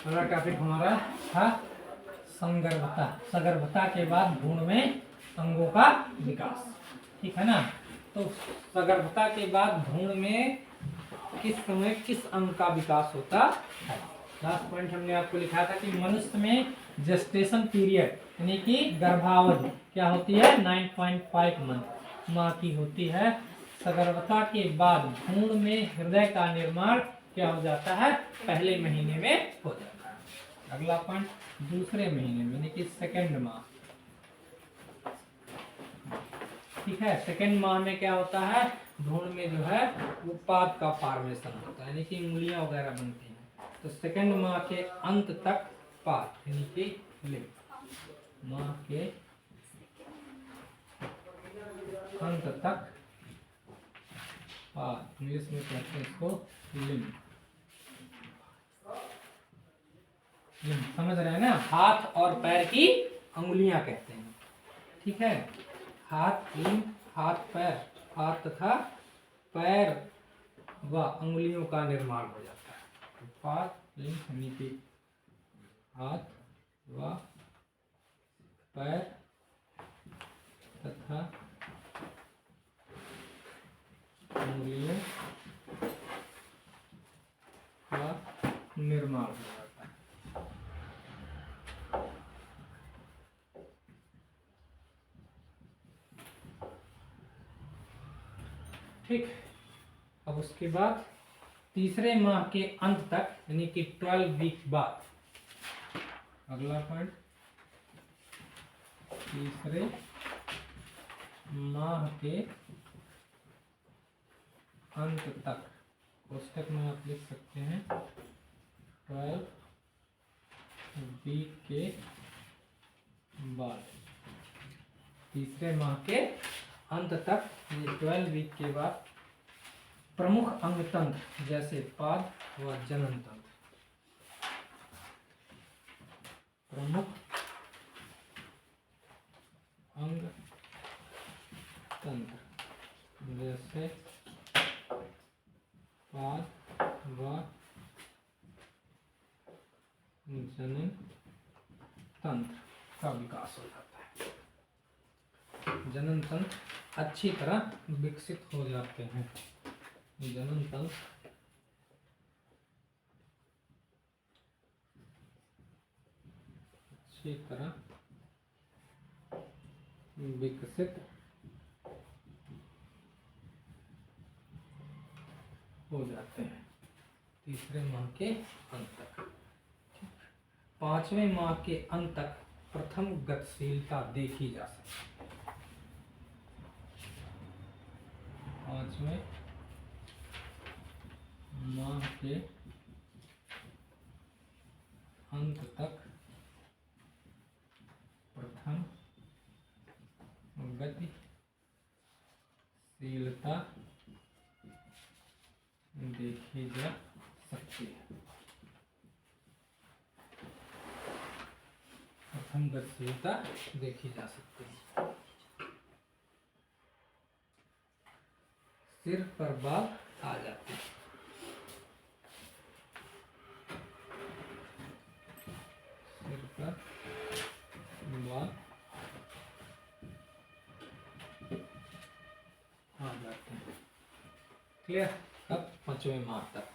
अगला टॉपिक हमारा था संगर्भता। सगर्भता के बाद भ्रूण में अंगों का विकास, ठीक है ना। तो सगर्भता के बाद भ्रूण में किस समय किस अंग का विकास होता है। लास्ट पॉइंट हमने आपको लिखा था कि मनुष्य में जेस्टेशन पीरियड यानी कि गर्भावधि क्या होती है 9.5 मंथ माह की होती है। सगर्भता के बाद भ्रूण में हृदय का निर्माण क्या हो जाता है, पहले महीने में हो जाता है। अगला पॉइंट दूसरे महीने में यानी कि सेकेंड माह, ठीक है। सेकेंड माह में क्या होता है, भ्रूण में जो है वो पाद का फॉर्मेशन होता है यानी कि उंगलियां वगैरह बनती हैं। तो सेकेंड माह के अंत तक पाद यानी कि लिम्फ, माह के अंत तक पाद, इंग्लिश में कहते हैं इसको लिम्फ। समझ रहे हैं ना, हाथ और पैर की अंगुलियां कहते हैं, ठीक है। हाथ लिम्फ, हाथ पैर, हाथ तथा पैर व अंगुलियों का निर्माण हो जाता है। तो पाद लिम्फ यानी कि हाथ व पैर तथा अंगुलियों का निर्माण हो जाता है। ठीक, अब उसके बाद तीसरे माह के अंत तक यानी कि 12 वीक बाद, अगला पॉइंट तीसरे माह के अंत तक, कोष्टक में आप लिख सकते हैं 12 वीक के बाद, तीसरे माह के अंत तक 12 वीक के बाद प्रमुख अंग तंत्र जैसे पाद व जनन तंत्र, प्रमुख अंग तंत्र जैसे पाद व जनन तंत्र का विकास हो जाता है। जनन तंत्र अच्छी तरह विकसित हो जाते हैं। जनन तंत्र अच्छी तरह विकसित हो जाते हैं तीसरे माह के अंत तक। पांचवें माह के अंत तक प्रथम गतिशीलता देखी जा सकती है। पांचवें माह के अंत तक प्रथम गतिशीलता देखी जा सकती है। प्रथम गतिशीलता देखी जा सकती है। सिर पर बाल आ जाते हैं। सिर पर बाल आ जाते हैं। क्लियर। अब पांचवें माह तक,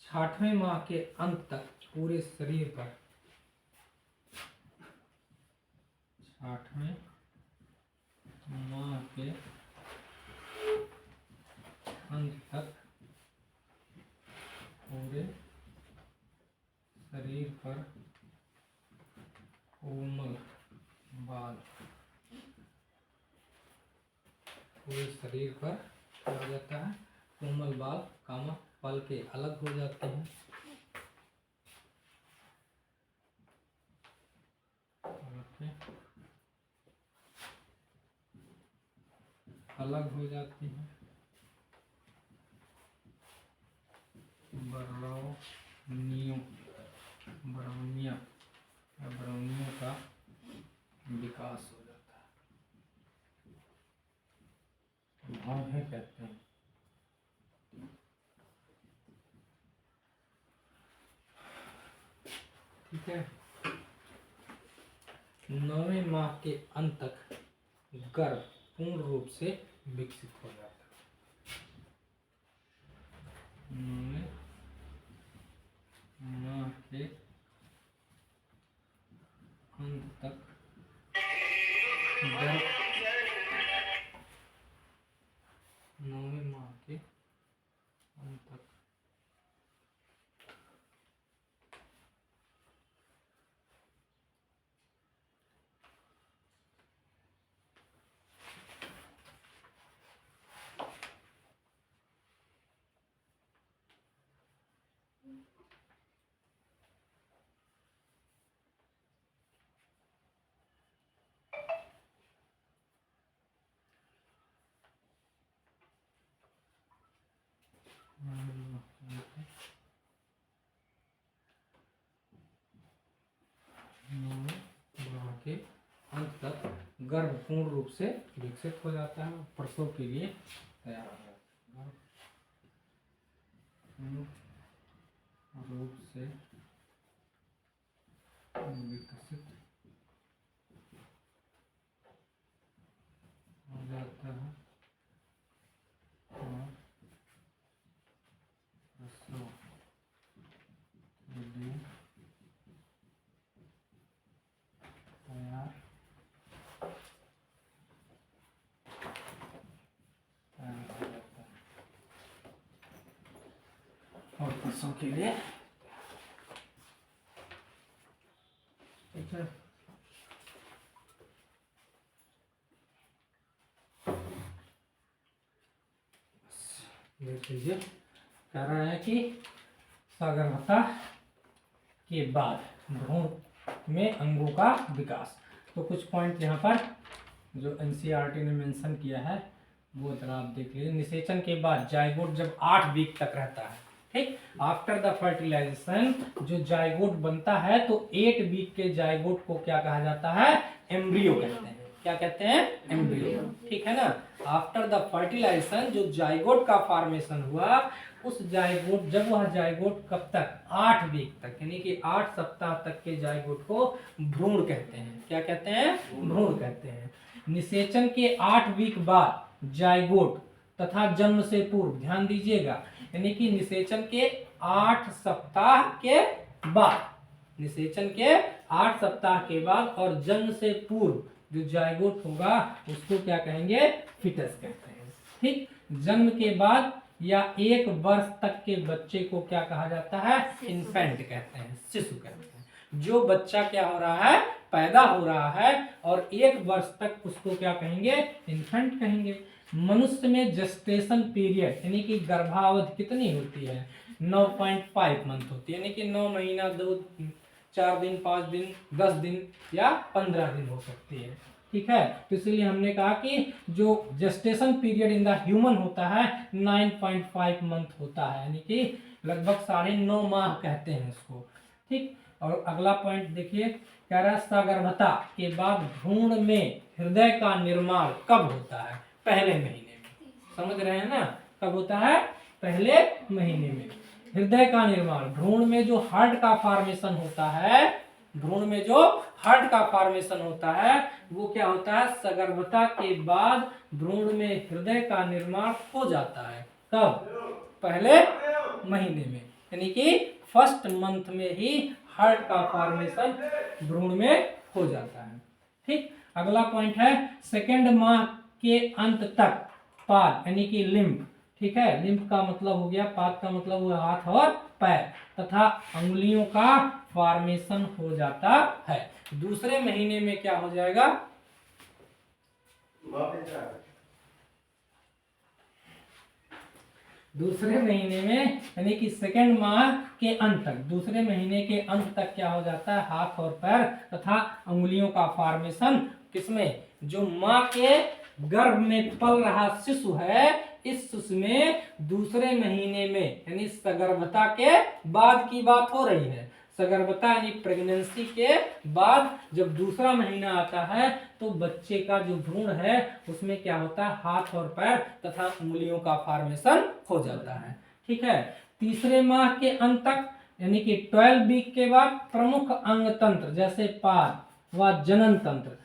छठवें माह के अंत तक पूरे शरीर पर, छठवें माह के अंत तक पूरे शरीर पर कोमल बाल, पूरे शरीर पर क्या हो जाता है, कोमल बाल, पलके अलग हो जाते हैं, अलग हो जाती हैं। बरौनियों का विकास हो जाता है, भौहें कहते हैं। ठीक है। 9वें माह के अंत तक गर्भ पूर्ण रूप से विकसित हो जाता है। 9वें माह के अंत तक गर्भ, 9वें माह के अंत तक के अंत तक गर्भ पूर्ण रूप से विकसित हो जाता है, प्रसव के लिए तैयार हो जाता है। पूर्ण रूप से विकसित हो जाता है और प्रसव के लिए तैयार हो जाता है और प्रसव के लिए। ठीक है। देख लीजिए, कह रहा है कि सगर्भता के बाद भ्रूण में अंगों का विकास। तो कुछ पॉइंट यहाँ पर जो एनसीईआरटी ने मेंशन किया है वो जरा आप देख लीजिए। निषेचन के बाद जाइगोट जब 8 वीक तक रहता है, ठीक, आफ्टर द फर्टिलाइजेशन जो जाइगोट बनता है तो 8 वीक के जाइगोट को क्या कहा जाता है? एम्ब्रियो कहते हैं। क्या कहते हैं? एम्ब्रियो। ठीक है ना। आफ्टर द फर्टिलाइजेशन जो जाइगोट का फॉर्मेशन हुआ, उस जाइगोट, जब वह जाइगोट कब तक? 8 वीक तक, यानी कि 8 सप्ताह तक के जाइगोट को भ्रूण कहते हैं। क्या कहते हैं? भ्रूण कहते हैं। निषेचन के 8 वीक बाद जाइगोट तथा जन्म से पूर्व, ध्यान दीजिएगा, यानी कि निषेचन के 8 सप्ताह के बाद, निषेचन के 8 सप्ताह के बाद और जन्म से पूर्व जो जाइगोट होगा उसको क्या कहेंगे? फिटस कहते हैं। ठीक। जन्म के बाद या 1 वर्ष तक के बच्चे को क्या कहा जाता है? इन्फेंट कहते हैं, शिशु कहते हैं। जो बच्चा क्या हो रहा है? पैदा हो रहा है और 1 वर्ष तक उसको क्या कहेंगे? इन्फेंट कहेंगे। मनुष्य में जेस्टेशन पीरियड यानी कि गर्भावधि कितनी होती है? 9.5 मंथ होती है, यानी कि 9 महीना 4 दिन, 5 दिन, 10 दिन या 15 दिन हो सकती है। ठीक है। तो इसलिए हमने कहा कि जो gestation period in the human होता है 9.5 मंथ होता है, यानी कि लगभग 9.5 माह कहते हैं इसको। ठीक। और अगला पॉइंट देखिए, कह रहा है सगर्भता के बाद भ्रूण में हृदय का निर्माण कब होता है? पहले महीने में। समझ रहे हैं ना? कब होता है? पहले महीने में हृदय का निर्माण। भ्रूण में जो हार्ट का फॉर्मेशन होता है, भ्रूण में जो हार्ट का फॉर्मेशन होता है वो क्या होता है? सगर्भता के बाद भ्रूण में हृदय का निर्माण हो जाता है। कब? पहले महीने में, यानी कि फर्स्ट मंथ में ही हार्ट का फॉर्मेशन भ्रूण में हो जाता है। ठीक। अगला पॉइंट है, सेकेंड माह के अंत तक पाद यानी कि लिम्फ, ठीक है, लिम्फ का मतलब हो गया, पाद का मतलब हुआ हाथ और पैर, तथा अंगुलियों का फॉर्मेशन हो जाता है। दूसरे महीने में क्या हो जाएगा? दूसरे महीने में यानी कि सेकेंड माह के अंत तक, दूसरे महीने के अंत तक क्या हो जाता है, हाथ और पैर तथा अंगुलियों का फॉर्मेशन किसमें, जो माँ के गर्भ में पल रहा शिशु है, इस शिशु में दूसरे महीने में यानी सगर्भता के बाद की बात हो रही है। सगर्भता यानी प्रेगनेंसी के बाद जब दूसरा महीना आता है तो बच्चे का जो भ्रूण है उसमें क्या होता है, हाथ और पैर तथा उंगलियों का फॉर्मेशन हो जाता है। ठीक है। तीसरे माह के अंत तक यानी कि 12 वीक के बाद प्रमुख अंग तंत्र जैसे पाद व जनन तंत्र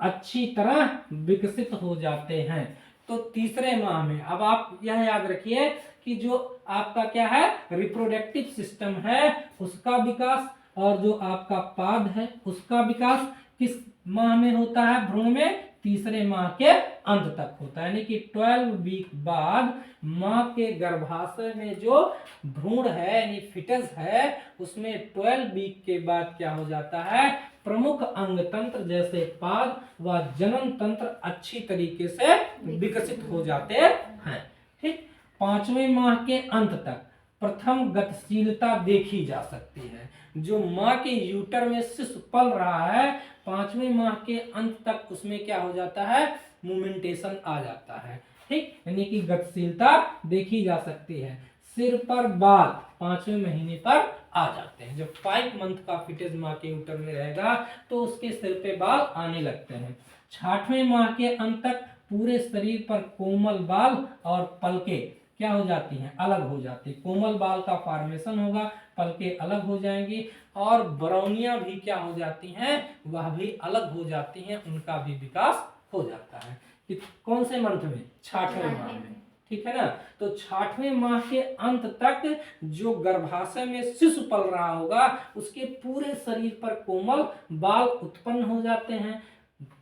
अच्छी तरह विकसित हो जाते हैं। तो तीसरे माह में अब आप यह याद रखिए कि जो आपका क्या है, रिप्रोडक्टिव सिस्टम है उसका विकास और जो आपका पाद है उसका विकास किस माह में होता है, भ्रूण में तीसरे माह के अंत तक होता है। यानी कि 12 वीक बाद माँ के गर्भाशय में जो भ्रूण है यानी फिटस है उसमें 12 वीक के बाद क्या हो जाता है, प्रमुख अंग तंत्र जैसे पाद व जनन तंत्र अच्छी तरीके से विकसित हो जाते हैं। ठीक। 5वें माह के अंत तक प्रथम गतिशीलता देखी जा सकती है। जो माँ के यूटर में शिशु पल रहा है 5वें माह के अंत तक उसमें क्या हो जाता है, मूवमेंटेशन आ जाता है। ठीक, यानी कि गतिशीलता देखी जा सकती है। सिर पर बाल 5वें महीने पर आ जाते हैं। जब 5 मंथ का फिटस माँ के यूटर में रहेगा तो उसके सिर पे बाल आने लगते हैं। 6वें माह के अंत तक पूरे शरीर पर कोमल बाल और पलके क्या हो जाती हैं, अलग हो जाती है। कोमल बाल का फॉर्मेशन होगा, पलके अलग हो जाएंगी और बरौनियां भी क्या हो जाती हैं, वह भी अलग हो जाती हैं, उनका भी विकास हो जाता है। कि कौन से मंथ में, 6वें माह में। ठीक है ना। तो 6वें माह के अंत तक जो गर्भाशय में शिशु पल रहा होगा उसके पूरे शरीर पर कोमल बाल उत्पन्न हो जाते हैं,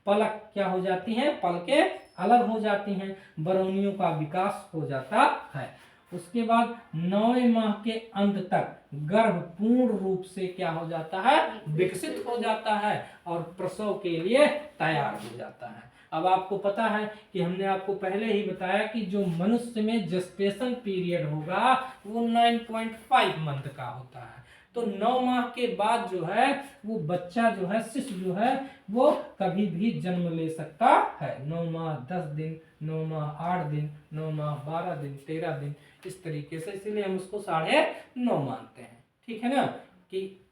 पलक क्या हो जाती हैं, पलके अलग हो जाती हैं, बरौनियों का विकास हो जाता है। उसके बाद 9वें माह के अंत तक गर्भ पूर्ण रूप से क्या हो जाता है, विकसित हो जाता है और प्रसव के लिए तैयार हो जाता है। अब आपको पता है कि हमने आपको पहले ही बताया कि जो मनुष्य में जेस्टेशन पीरियड होगा वो 9.5 मंथ का होता है। तो 9 माह के बाद जो है वो बच्चा जो है, शिशु जो है वो कभी भी जन्म ले सकता है। 9 माह 10 दिन, 9 माह 8 दिन, 9 माह 12 दिन, 13 दिन, इस तरीके से, इसीलिए हम उसको 9.5 मानते हैं। ठीक है ना, कि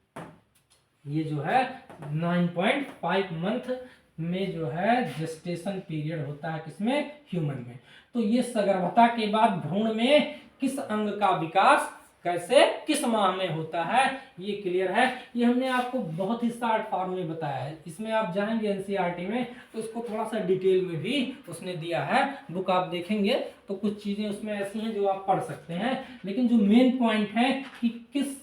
ये जो है 9.5 मंथ में जो है जेस्टेशन पीरियड होता है, किसमें, ह्यूमन में। तो ये सगर्भता के बाद भ्रूण में किस अंग का विकास कैसे किस माह में होता है ये क्लियर है। ये हमने आपको बहुत ही शॉर्ट फॉर्म में बताया है। इसमें आप जाएंगे एनसीईआरटी में तो इसको थोड़ा सा डिटेल में भी उसने दिया है। बुक आप देखेंगे तो कुछ चीजें उसमें ऐसी हैं जो आप पढ़ सकते हैं, लेकिन जो मेन पॉइंट है कि किस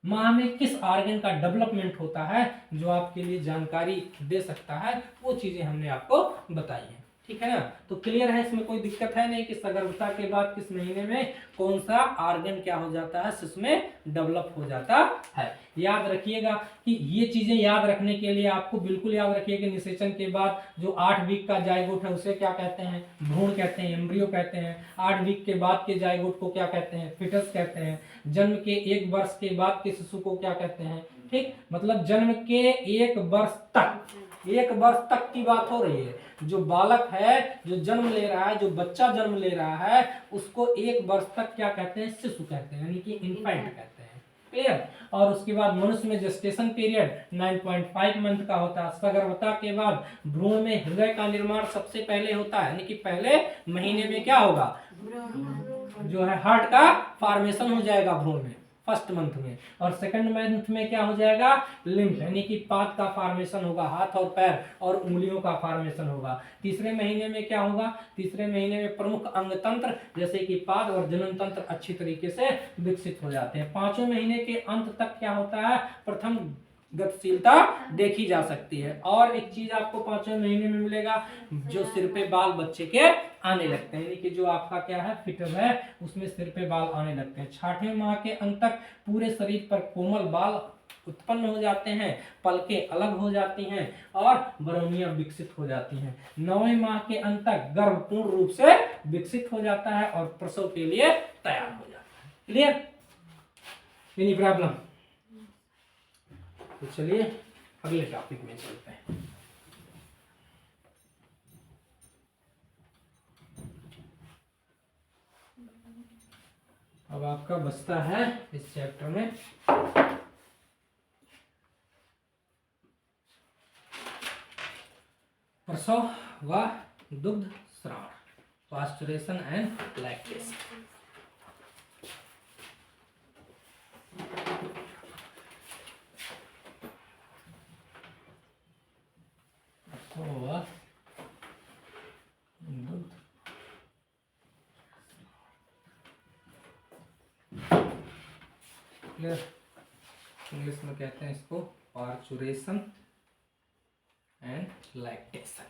माह में किस ऑर्गन का डेवलपमेंट होता है जो आपके लिए जानकारी दे सकता है, वो चीजें हमने आपको बताई हैं। ठीक है ना। तो क्लियर है, इसमें कोई दिक्कत है नहीं कि सगर्भता के बाद किस महीने में कौन सा ऑर्गन क्या हो जाता है, इसमें डेवलप हो जाता है। याद रखिएगा कि ये चीजें याद रखने के लिए आपको बिल्कुल याद रखिए कि निषेचन के बाद जो 8 वीक का जायगोट है उसे क्या कहते हैं, भ्रूण कहते हैं, एम्ब्रियो कहते हैं। 8 वीक के बाद के जायगोट को क्या कहते हैं, फिटस कहते हैं। जन्म के 1 वर्ष के बाद के शिशु को क्या कहते हैं। ठीक, मतलब जन्म के 1 वर्ष तक, 1 वर्ष तक की बात हो रही है। जो बालक है, जो जन्म ले रहा है, जो बच्चा जन्म ले रहा है, उसको 1 वर्ष तक क्या कहते हैं, शिशु कहते हैं, यानी कि इन्फेंट कहते हैं। क्लियर। और उसके बाद मनुष्य में जेस्टेशन पीरियड 9.5 मंथ का होता है। सगर्भता के बाद भ्रूण में हृदय का निर्माण सबसे पहले होता है, यानी कि पहले महीने में क्या होगा, जो है हार्ट का फॉर्मेशन हो जाएगा भ्रूण में फर्स्ट मंथ में, और सेकंड मंथ में क्या हो जाएगा, लिम्फ यानी कि पाद का फॉर्मेशन होगा, हाथ और पैर और उंगलियों का फॉर्मेशन होगा। तीसरे महीने में क्या होगा, तीसरे महीने में प्रमुख अंग तंत्र जैसे कि पाद और जनन तंत्र अच्छी तरीके से विकसित हो जाते हैं। 5वें महीने के अंत तक क्या होता है, प्रथम गतिशीलता देखी जा सकती है। और एक चीज आपको 5वें महीने में मिलेगा, जो सिर पे बाल बच्चे के आने लगते हैं, यानी कि जो आपका क्या है, फिटस है, उसमें सिर पे बाल आने लगते हैं। 6वें माह के अंत तक पूरे शरीर पर कोमल बाल उत्पन्न हो जाते हैं, पलके अलग हो जाती हैं और बरौनियां विकसित हो जाती हैं। 9वें माह के अंत तक गर्भ पूर्ण रूप से विकसित हो जाता है और प्रसव के लिए तैयार हो जाता है। क्लियर? Any problem? तो चलिए अगले टॉपिक में चलते हैं। अब आपका बचता है इस चैप्टर में प्रसव व दुग्ध स्राव, पास्चुरेशन एंड लैक्टेशन। इंग्लिश में कहते हैं इसको parturition and lactation.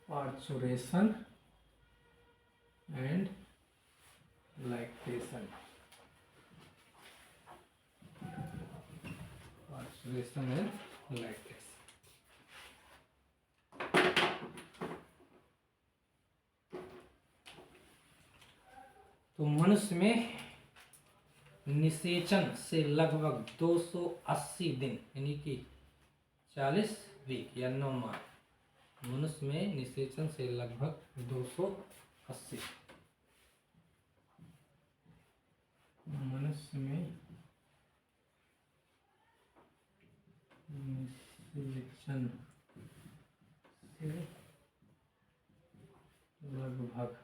Parturition and lactation, parturition and lactation. तो मनुष्य में निषेचन से लगभग 280 दिन यानी कि 40 वीक या 9 माह, मनुष्य में निषेचन से लगभग 280, मनुष्य में निषेचन से लगभग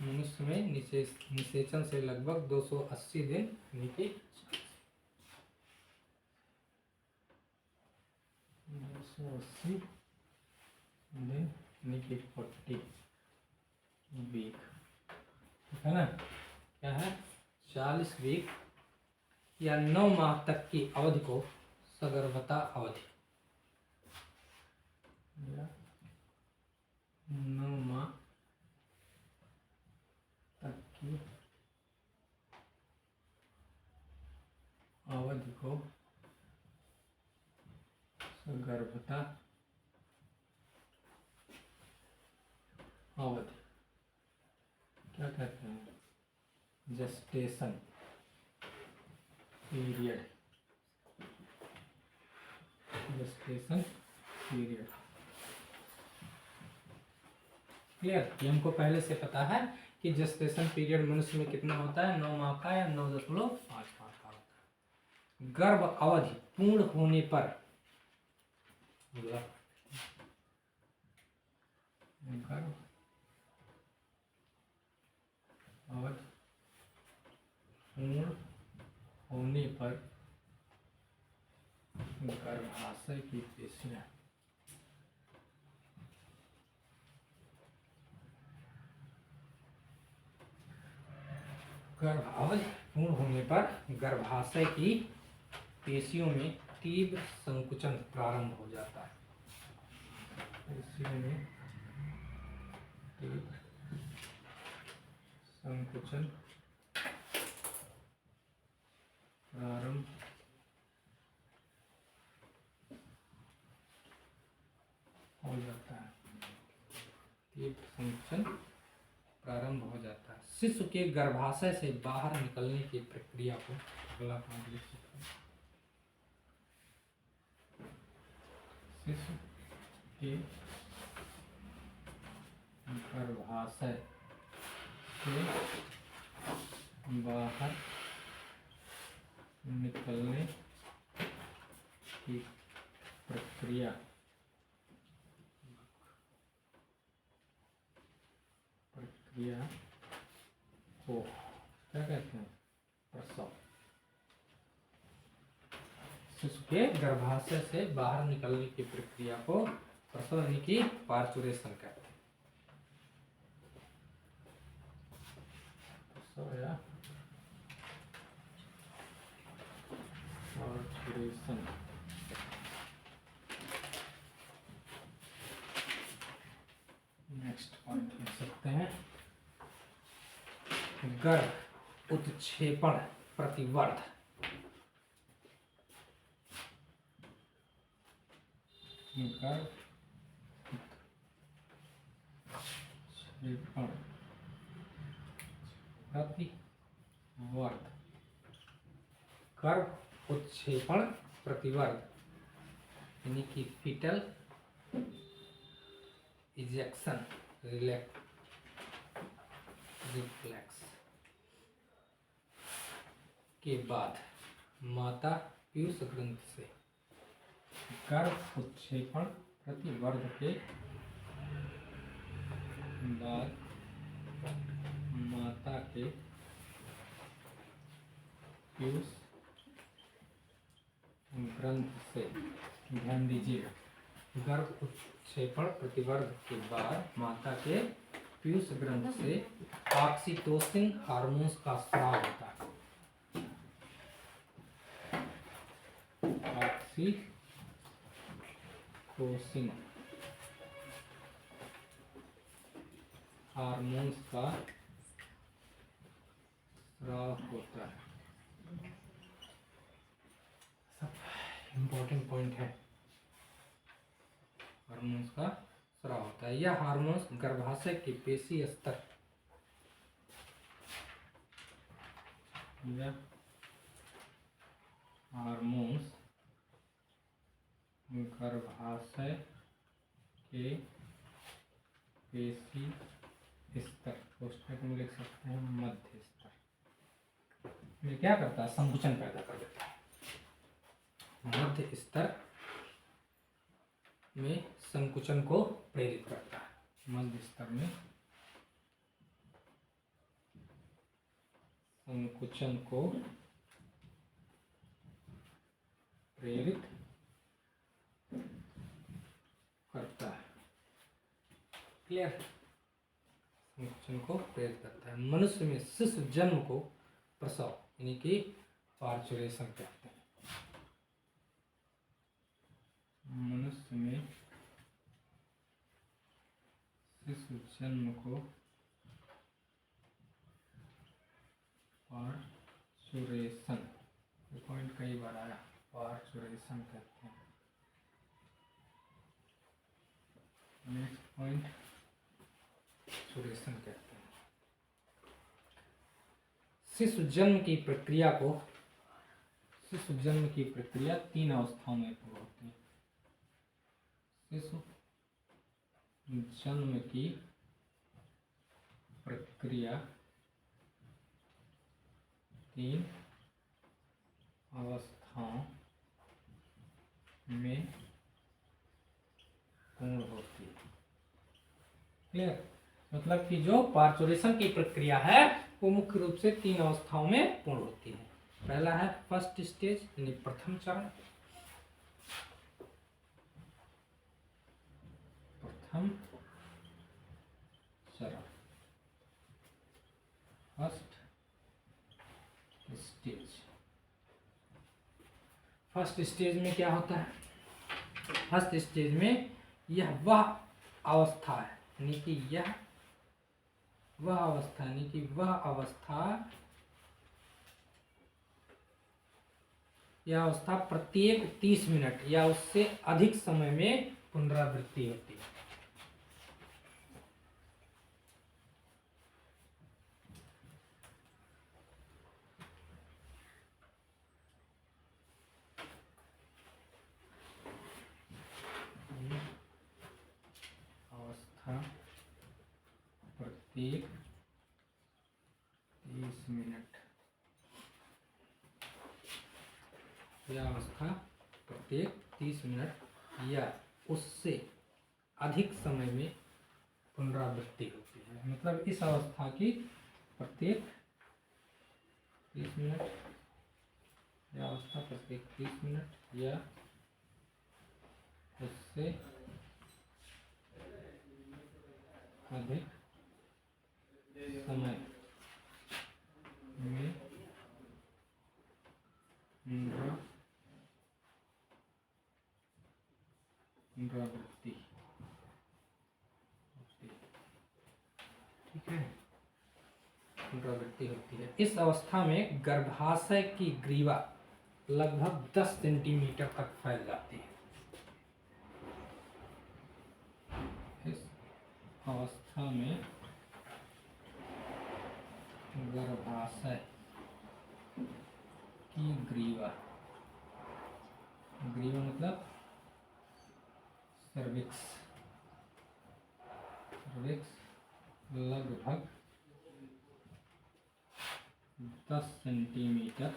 मनुष्य में निषेचन से लगभग 280 दिन यानी कि 280 दिन यानी कि 40 वीक, है ना? क्या है? 40 वीक या 9 माह तक की अवधि को सगर्भता अवधि या 9 माह तक की अवधि को सगर्भता अवधि क्या कहते हैं? Gestation period, gestation period. Clear? ये हमको पहले से पता है कि जेस्टेशन पीरियड मनुष्य में कितना होता है? 9 माह का या 9.5 माह का होता है। गर्भ अवधि पूर्ण होने पर गर्भ अवधि पूर्ण होने पर गर्भाशय की पेशियां गर्भावधि पूर्ण होने पर गर्भाशय की पेशियों में तीव्र संकुचन प्रारंभ हो जाता है। पेशियों में तीव्र संकुचन प्रारंभ हो जाता है, तीव्र संकुचन प्रारंभ हो जाता है। शिशु के गर्भाशय से बाहर निकलने की प्रक्रिया को अगला पाठ लिख सकते हैं। शिशु के गर्भाशय से बाहर निकलने की प्रक्रिया को क्या कहते हैं? प्रसव। शिशु के गर्भाशय से बाहर निकलने की प्रक्रिया को प्रसव यानी कि पार्चुरेशन कहते हैं। प्रसव या पार्चुरेशन। गर्भ उत्क्षेपण प्रतिवर्ध। गर्भ उत्क्षेपण प्रतिवर्ध। गर्भ उत्क्षेपण प्रतिवर्ध यानी कि फीटल इजेक्शन रिफ्लेक्स के बाद माता पीयूष ग्रंथि से गर्भ उत्क्षेपण प्रतिवर्ध के बाद माता के पीयूष ग्रंथ से, ध्यान दीजिएगा, गर्भ उत्क्षेपण प्रतिवर्ध के बाद माता के पीयूष ग्रंथ से ऑक्सीटोसिन हार्मोन्स का स्राव होता है। ऑक्सीटोसिन हार्मोन्स का स्राव होता है। सब इम्पोर्टेंट पॉइंट है। हार्मोन्स का स्राव होता है। यह हार्मोन्स गर्भाशय के पेशी स्तर, यह हार्मोन्स गर्भाशय के पेशी स्तर, पोस्टमेट में लिख सकते हैं मध्य स्तर में क्या करता है? संकुचन पैदा कर देता है। मध्य स्तर में संकुचन को प्रेरित करता है। मध्य स्तर में संकुचन को प्रेरित करता है। क्लियर? संकुचन को प्रेरित करता है। मनुष्य में शिशु जन्म को प्रसव यानी कि पार्चुरेशन कहते हैं। मनुष्य में शिशु जन्म को पार्चुरेशन, पॉइंट कई बार आया, पार्चुरेशन कहते हैं। नेक्स्ट पॉइंट पार्चुरेशन कहते हैं। शिशु जन्म की प्रक्रिया को, शिशु जन्म की प्रक्रिया 3 अवस्थाओं में पूर्ण होती है। शिशु जन्म की प्रक्रिया 3 अवस्थाओं में पूर्ण होती है। क्लियर? मतलब कि जो पार्चुरेशन की प्रक्रिया है वो मुख्य रूप से 3 अवस्थाओं में पूर्ण होती है। पहला है फर्स्ट स्टेज यानी प्रथम चरण, प्रथम चरण, फर्स्ट स्टेज। फर्स्ट स्टेज में क्या होता है? फर्स्ट स्टेज में यह वह अवस्था है, यानी कि यह वह अवस्था, यानी कि वह अवस्था, यह अवस्था प्रत्येक 30 मिनट या उससे अधिक समय में पुनरावृत्ति होती है। अवस्था प्रत्येक 30 मिनट, यह अवस्था प्रत्येक 30 मिनट या उससे अधिक समय में पुनरावृत्ति होती है। मतलब इस अवस्था की प्रत्येक 30 मिनट, यह अवस्था प्रत्येक 30 मिनट या उससे अधिक समय में पुनरावृत्ति होती है। ठीक है। पुनरावृत्ति होती है। इस अवस्था में गर्भाशय की ग्रीवा लगभग 10 सेंटीमीटर तक फैल जाती है। इस अवस्था में गर्भाशय की ग्रीवा मतलब सर्विक्स लगभग 10 सेंटीमीटर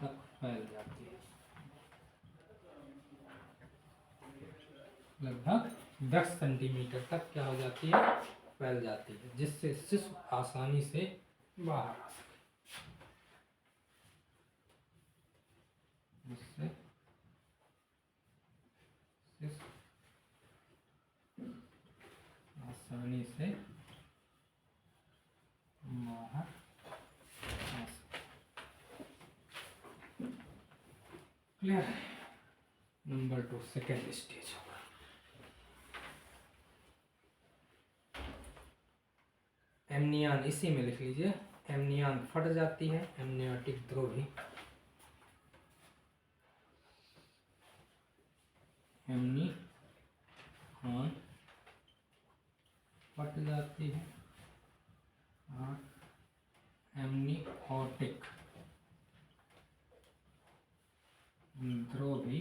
तक फैल जाती है। लगभग 10 सेंटीमीटर तक क्या हो जाती है, फैल जाती है, जिससे शिशु आसानी से बाहर आ सके। जिससे शिशु आसानी से बाहर आ सके। क्लियर है? नंबर 2 सेकेंड स्टेज होगा। एमनियन इसी में लिख लीजिए। एमनियन फट जाती है, एमनियोटिक द्रोही। एमनियन फट जाती है और एमनियोटिक द्रोही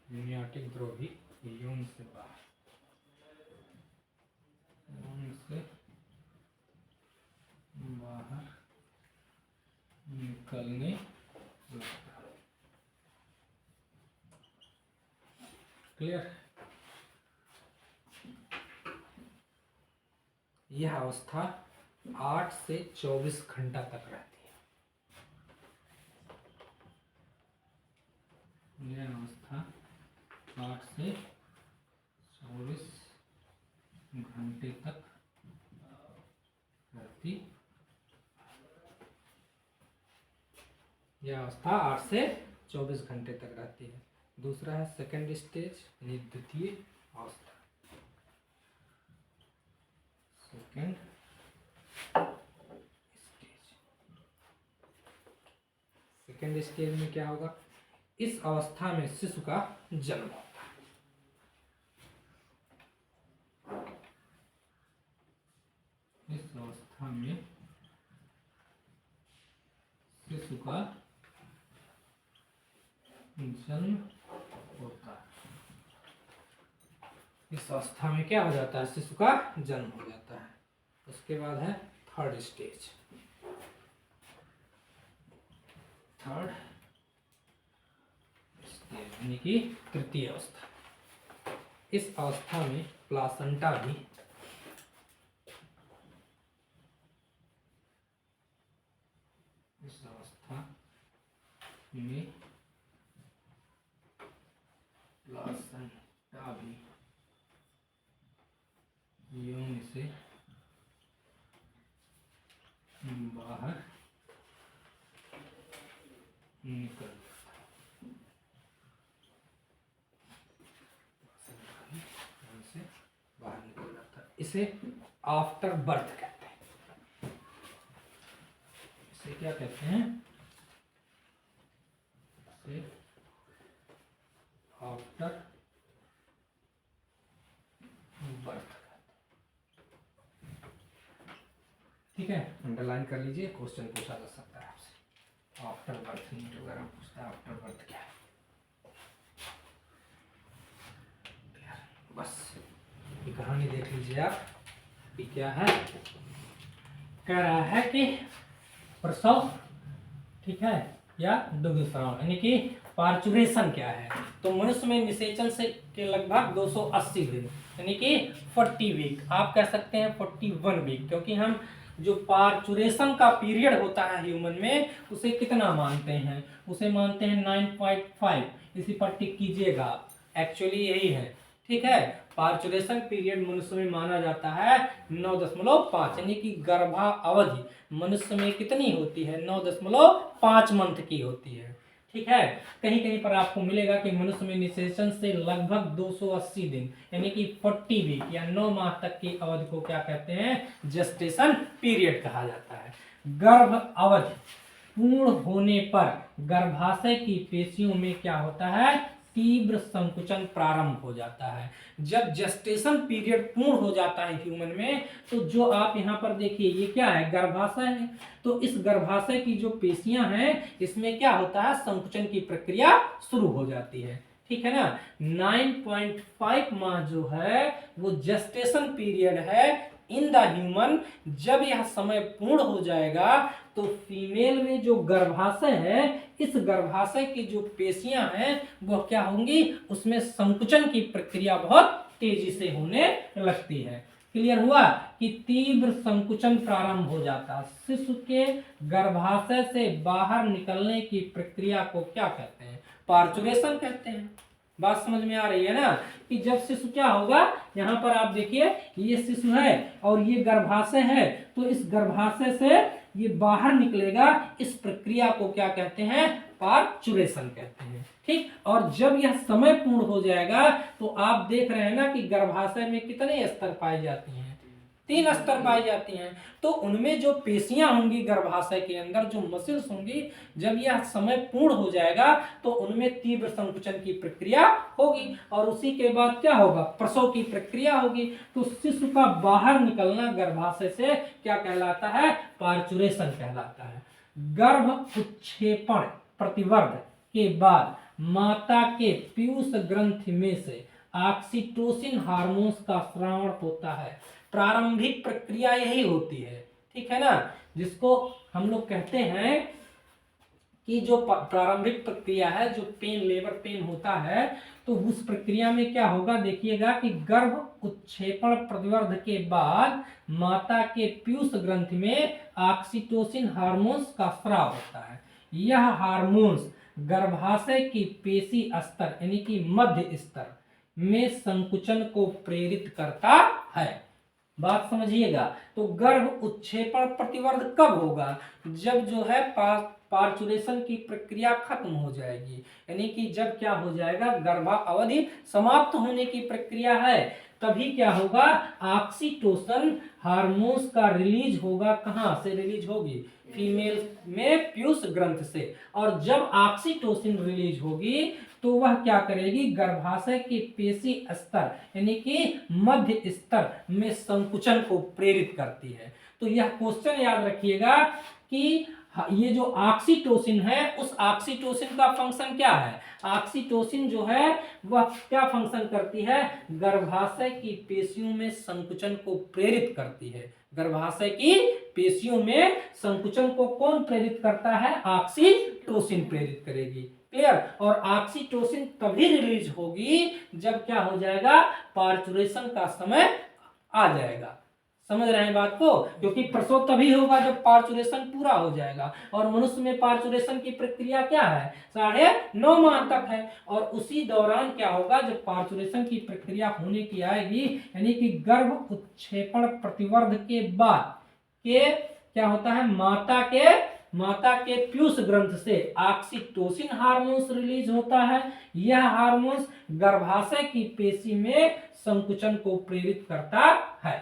एमनियोटिक द्रोही यौन से बाहर निकलने लगता है। क्लियर? यह अवस्था 8 से 24 घंटा तक रहती है। यह अवस्था 8 से 24 घंटे तक रहती। यह अवस्था 8 से 24 घंटे तक रहती है। दूसरा है सेकेंड स्टेज, यानी द्वितीय अवस्था। Second stage. सेकेंड स्टेज में क्या होगा? इस अवस्था में शिशु का जन्म होता है। इस अवस्था में शिशु का जन्म होता है। इस अवस्था में क्या हो जाता है? शिशु का जन्म हो जाता है। उसके बाद है थर्ड स्टेज। थर्ड स्टेज यानी कि तृतीय अवस्था। इस अवस्था में प्लासेंटा भी इस अवस्था में प्लासेंटा भी यौन से बाहर निकल से बाहर निकल जाता है। इसे आफ्टर बर्थ कहते हैं। इसे क्या कहते हैं? इसे आफ्टर बर्थ। ठीक है, अंडरलाइन कर लीजिए, क्वेश्चन पूछा जा सकता है आपसे। आफ्टर बर्थ नीट वगैरह पूछता है आफ्टर बर्थ क्या है। बस ये कहानी देख लीजिए आप कि क्या है। कह रहा है कि प्रसव, ठीक है, या दुग्धस्राव यानी कि पार्चुरेशन क्या है। तो मनुष्य में निषेचन से के लगभग 280 दिन यानी कि 40 वीक, आप कह सकते हैं 41 वीक, क्योंकि हम जो पार्चुरेशन का पीरियड होता है ह्यूमन में उसे कितना मानते हैं? उसे मानते हैं 9.5। इसी पर टिक कीजिएगा, एक्चुअली यही है। ठीक है, पार्चुरेशन पीरियड मनुष्य में माना जाता है 9.5 यानी कि गर्भा अवधि मनुष्य में कितनी होती है? 9.5 मंथ की होती है। ठीक है। कहीं कहीं पर आपको मिलेगा कि मनुष्य में निषेचन से लगभग 280 दिन यानी कि 40 वीक या 9 माह तक की अवधि को क्या कहते हैं, जेस्टेशन पीरियड कहा जाता है। गर्भ अवधि पूर्ण होने पर गर्भाशय की पेशियों में क्या होता है, तीव्र संकुचन प्रारंभ हो जाता है। जब जेस्टेशन पीरियड पूर्ण हो जाता है ह्यूमन में, तो जो आप यहाँ पर देखिए ये क्या है, गर्भाशय है। तो इस गर्भाशय की जो पेशियां हैं इसमें क्या होता है, संकुचन की प्रक्रिया शुरू हो जाती है। ठीक है ना। 9.5 माह जो है वो जेस्टेशन पीरियड है इन द ह्यूमन। जब यह समय पूर्ण हो जाएगा तो फीमेल में जो गर्भाशय है, इस गर्भाशय की जो पेशियां हैं वह क्या होंगी, उसमें संकुचन की प्रक्रिया बहुत तेजी से होने लगती है। क्लियर हुआ कि तीव्र संकुचन प्रारंभ हो जाता है। शिशु के गर्भाशय से बाहर निकलने की प्रक्रिया को क्या कहते हैं, पार्चुरेशन कहते हैं। बात समझ में आ रही है ना, कि जब शिशु क्या होगा, यहाँ पर आप देखिए ये शिशु है और ये गर्भाशय है, तो इस गर्भाशय से ये बाहर निकलेगा, इस प्रक्रिया को क्या कहते हैं, पार्चुरेशन कहते हैं। ठीक। और जब यह समय पूर्ण हो जाएगा तो आप देख रहे हैं ना कि गर्भाशय में कितने स्तर पाए जाती हैं, 3 स्तर पाई जाती हैं। तो उनमें जो पेशियां होंगी गर्भाशय के अंदर, जो मसल्स होंगी, जब यह समय पूर्ण हो जाएगा तो उनमें तीव्र संकुचन की प्रक्रिया होगी और उसी के बाद क्या होगा, प्रसव की प्रक्रिया होगी। तो शिशु का बाहर निकलना गर्भाशय से क्या कहलाता है, पार्चुरेशन कहलाता है। गर्भ उत्क्षेपण प्रतिवर्ध के बाद माता के पीयूष ग्रंथि में से ऑक्सीटोसिन हार्मोन्स का स्रावण होता है। प्रारंभिक प्रक्रिया यही होती है। ठीक है ना, जिसको हम लोग कहते हैं कि जो प्रारंभिक प्रक्रिया है, जो पेन, लेबर पेन होता है, तो उस प्रक्रिया में क्या होगा, देखिएगा कि गर्भ उत्क्षेपण प्रतिवर्ध के बाद माता के पीयूष ग्रंथि में ऑक्सीटोसिन हार्मोन्स का स्राव होता है। यह हार्मोन्स गर्भाशय की पेशी स्तर यानी कि मध्य स्तर में संकुचन को प्रेरित करता है। बात समझिएगा। तो गर्भ उत्क्षेपण प्रतिवर्ध कब होगा, जब जो है पार्चुरेशन की प्रक्रिया खत्म हो जाएगी, यानी कि जब क्या हो जाएगा, गर्भा अवधि समाप्त होने की प्रक्रिया है, तभी क्या होगा, ऑक्सीटोसिन हार्मोन्स का रिलीज होगा। कहां से रिलीज होगी, फीमेल में पीयूष ग्रंथ से। और जब ऑक्सीटोसिन रिलीज होगी तो वह क्या करेगी, गर्भाशय के पेशी स्तर यानी कि मध्य स्तर में संकुचन को प्रेरित करती है। तो यह क्वेश्चन याद रखिएगा कि ये जो ऑक्सीटोसिन है, उस ऑक्सीटोसिन का फंक्शन क्या है, ऑक्सीटोसिन जो है वह क्या फंक्शन करती है, गर्भाशय की पेशियों में संकुचन को प्रेरित करती है। गर्भाशय की पेशियों में संकुचन को कौन प्रेरित करता है, ऑक्सीटोसिन प्रेरित करेगी। क्लियर। और ऑक्सीटोसिन तभी रिलीज होगी जब क्या हो जाएगा, पार्चुरेशन का समय आ जाएगा। समझ रहे हैं बात को, क्योंकि प्रसव तभी होगा जब पार्चुरेशन पूरा हो जाएगा। और मनुष्य में पार्चुरेशन की प्रक्रिया क्या है, 9.5 माह तक है। और उसी दौरान क्या होगा, जब पार्चुरेशन की प्रक्रिया होने की आएगी, यानी कि गर्भ उत्क्षेपण प्रतिवर्ध के बाद के क्या होता है, माता के पीयूष ग्रंथ से ऑक्सीटोसिन हार्मोन्स रिलीज होता है। यह हार्मोन्स गर्भाशय की पेशी में संकुचन को प्रेरित करता है।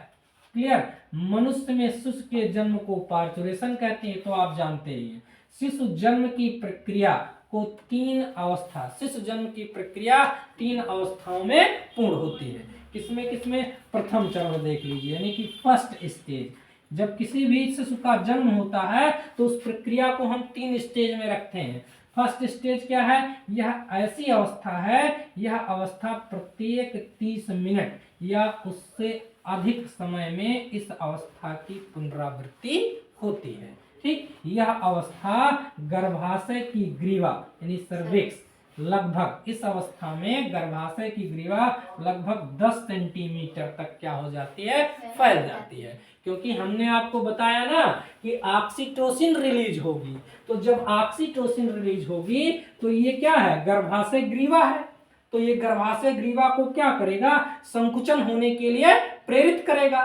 क्लियर। मनुष्य में शिशु के जन्म को पार्चुरेशन कहते हैं, तो आप जानते ही हैं। शिशु जन्म की प्रक्रिया को 3 अवस्था, शिशु जन्म की प्रक्रिया 3 अवस्थाओं में पूर्ण होती है। किसमें, प्रथम चरण देख लीजिए, यानी कि फर्स्ट स्टेज। जब किसी भी शिशु का जन्म होता है तो उस प्रक्रिया को हम 3 स्टेज में रखते हैं। फर्स्ट स्टेज क्या है, यह ऐसी अवस्था है, यह अवस्था प्रत्येक 30 मिनट या उससे अधिक समय में इस अवस्था की पुनरावृत्ति होती है। ठीक। यह अवस्था गर्भाशय की ग्रीवा यानी सर्विक्स, लगभग इस अवस्था में गर्भाशय की ग्रीवा लगभग 10 सेंटीमीटर तक क्या हो जाती है, फैल जाती है। क्योंकि हमने आपको बताया ना कि ऑक्सीटोसिन रिलीज होगी, तो जब ऑक्सीटोसिन रिलीज होगी तो ये क्या है, गर्भाशय ग्रीवा है। तो ये गर्भाशय ग्रीवा को क्या करेगा, संकुचन होने के लिए प्रेरित करेगा,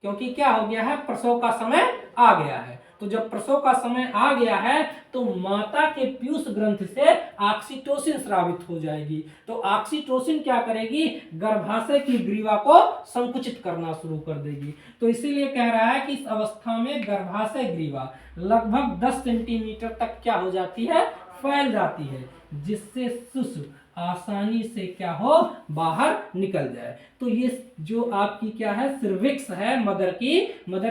क्योंकि क्या हो गया है, प्रसव का समय आ गया है। तो जब प्रसव का समय आ गया है तो माता के पीयूष ग्रंथ से ऑक्सीटोसिन स्रावित हो जाएगी। तो ऑक्सीटोसिन क्या करेगी, गर्भाशय की ग्रीवा को संकुचित करना शुरू कर देगी। तो इसीलिए कह रहा है कि इस अवस्था में गर्भाशय ग्रीवा लगभग 10 सेंटीमीटर तक क्या हो जाती है, फैल जाती है, जिससे शिशु आसानी से क्या हो, बाहर निकल जाए। तो ये जो आपकी क्या है, सर्विक्स है, मदर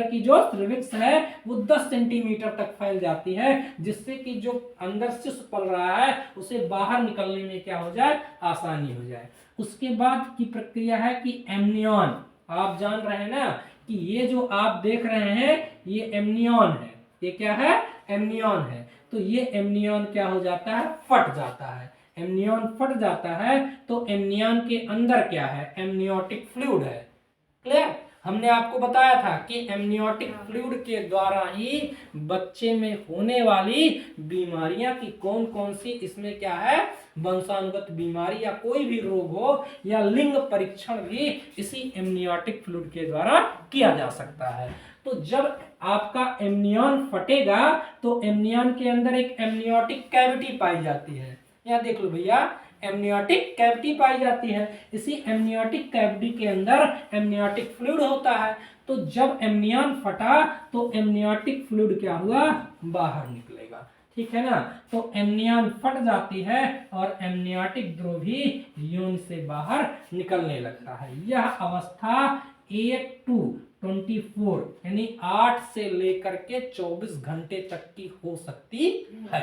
की जो सर्विक्स है वो 10 सेंटीमीटर तक फैल जाती है, जिससे कि जो अंदर शिशु पल रहा है उसे बाहर निकलने में क्या हो जाए, आसानी हो जाए। उसके बाद की प्रक्रिया है कि एमनियन। आप जान रहे हैं ना कि ये जो आप देख रहे हैं ये एमनियन है। ये क्या है, एमनियन है। तो ये एमनियन क्या हो जाता है, फट जाता है। एमनियन फट जाता है तो एमनियन के अंदर क्या है, एमनियोटिक फ्लूइड है। क्लियर? हमने आपको बताया था कि एमनियोटिक फ्लूइड के द्वारा ही बच्चे में होने वाली बीमारियां की कौन कौन सी, इसमें क्या है, वंशानुगत बीमारी या कोई भी रोग हो या लिंग परीक्षण भी इसी एमनियोटिक फ्लूइड के द्वारा किया जा सकता है। तो जब आपका एमनियन फटेगा तो एमनियन के अंदर एक एमनियोटिक कैविटी पाई जाती है। यहाँ देख लो भैया, एमनियोटिक कैविटी पाई जाती है। इसी एमनियोटिक कैविटी के अंदर एमनियोटिक फ्लूइड होता है। तो जब एमनियन फटा तो एमनियोटिक फ्लूइड क्या हुआ, बाहर निकलेगा। ठीक है ना? तो एमनियन फट जाती है और एमनियोटिक द्रव भी यून से बाहर निकलने लगता है। यह अवस्था 8 to 24 यानी 8 से लेकर के 24 घंटे तक की हो सकती है।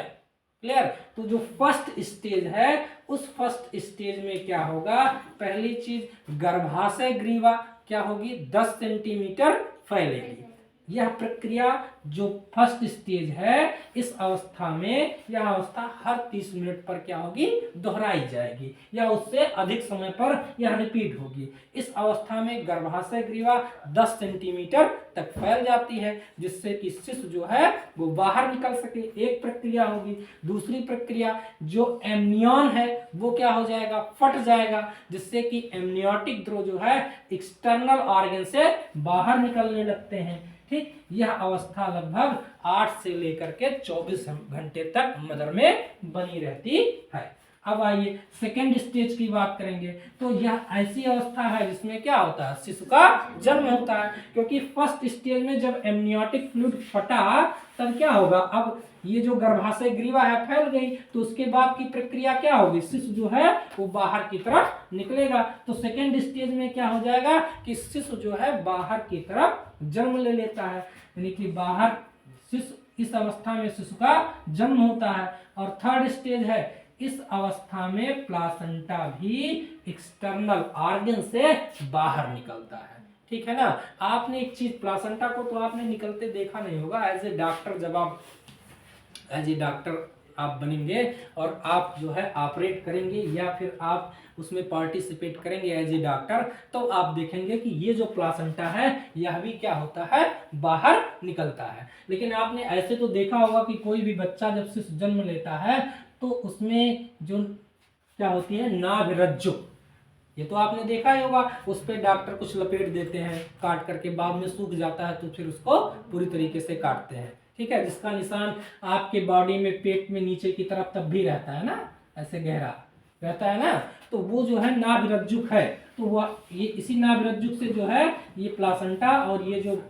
क्लियर? तो जो फर्स्ट स्टेज है उस फर्स्ट स्टेज में क्या होगा, पहली चीज गर्भाशय ग्रीवा क्या होगी, 10 सेंटीमीटर फैलेगी। यह प्रक्रिया जो फर्स्ट स्टेज है, इस अवस्था में यह अवस्था हर 30 मिनट पर क्या होगी, दोहराई जाएगी या उससे अधिक समय पर यह रिपीट होगी। इस अवस्था में गर्भाशय ग्रीवा 10 सेंटीमीटर तक फैल जाती है, जिससे कि शिशु जो है वो बाहर निकल सके। एक प्रक्रिया होगी। दूसरी प्रक्रिया जो एमनियन है वो क्या हो जाएगा, फट जाएगा, जिससे कि एमनियोटिक द्रव जो है एक्सटर्नल ऑर्गन से बाहर निकलने लगते हैं। ठीक, यह अवस्था लगभग 8 से लेकर के 24 घंटे तक मदर में बनी रहती है। अब आइए सेकेंड स्टेज की बात करेंगे। तो यह ऐसी अवस्था है जिसमें क्या होता है, शिशु का जन्म होता है। क्योंकि फर्स्ट स्टेज में जब एमनियोटिक फ्लूइड फटा तब क्या होगा, अब ये जो गर्भाशय ग्रीवा है फैल गई, तो उसके बाद की प्रक्रिया क्या होगी, शिशु जो है वो बाहर की तरफ निकलेगा। तो सेकेंड स्टेज में क्या हो जाएगा कि शिशु जो है बाहर की तरफ जन्म ले लेता है, यानी कि बाहर शिशु, इस अवस्था में शिशु का जन्म होता है। और थर्ड स्टेज है, इस अवस्था में प्लासेंटा भी एक्सटर्नल ऑर्गन से बाहर निकलता है। ठीक है ना? आपने एक चीज, प्लासेंटा को तो आपने निकलते देखा नहीं होगा। एज ए डॉक्टर, जब आप एज ए डॉक्टर आप बनेंगे और आप जो है ऑपरेट करेंगे या फिर आप उसमें पार्टिसिपेट करेंगे एज ए डॉक्टर, तो आप देखेंगे कि ये जो प्लासेंटा है यह भी क्या होता है, बाहर निकलता है। लेकिन आपने ऐसे तो देखा होगा कि कोई भी बच्चा जब शिशु जन्म लेता है तो उसमें जो क्या होती है, नाभि रज्जु, ये तो आपने देखा ही होगा। उस पर डॉक्टर कुछ लपेट देते हैं काट करके, बाद में सूख जाता है तो फिर उसको पूरी तरीके से काटते हैं। ठीक है? जिसका निशान आपके बॉडी में पेट में नीचे की तरफ तब भी रहता है ना, ऐसे गहरा रहता है ना, तो वो जो है नाभि रज्जुक है। तो वह ये इसी नाभि रज्जुक से जो है ये प्लासेंटा और ये जो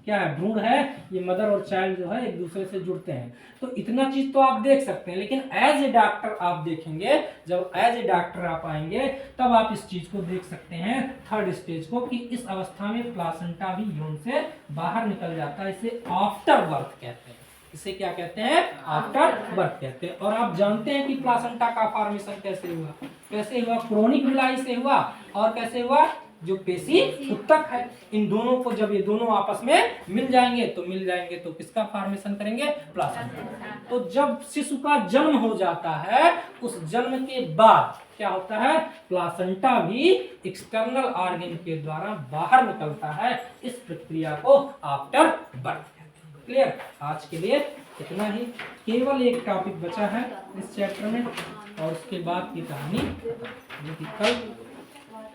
क्या है, भ्रूण है, ये मदर और चाइल्ड जो है एक दूसरे से जुड़ते हैं। तो इतना चीज तो आप देख सकते हैं, लेकिन एज ए डॉक्टर आप देखेंगे, जब एज ए डॉक्टर आप आएंगे तब आप इस चीज को देख सकते हैं, थर्ड स्टेज को, कि इस अवस्था में प्लासेंटा भी यून से बाहर निकल जाता है। इसे आफ्टर बर्थ कहते हैं। इसे क्या कहते हैं, आफ्टर बर्थ कहते हैं। और आप जानते हैं कि प्लासेंटा का फॉर्मेशन कैसे हुआ, कैसे हुआ, क्रोनिक विलाई से हुआ और कैसे हुआ, जो पेशी उत्तक है, इन दोनों को जब ये दोनों आपस में मिल जाएंगे तो किसका फॉर्मेशन करेंगे, प्लासेंटा। तो जब शिशु का जन्म हो जाता है, उस जन्म के बाद क्या होता है, प्लासेंटा भी एक्सटर्नल ऑर्गन के द्वारा बाहर निकलता है। इस प्रक्रिया को आफ्टर बर्थ। क्लियर? आज के लिए इतना ही। केवल एक टॉपिक बचा है इस चैप्टर में और उसके बाद की कहानी कल।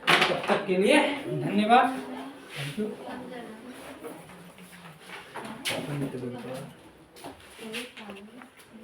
तब तक के लिए धन्यवाद। Thank you.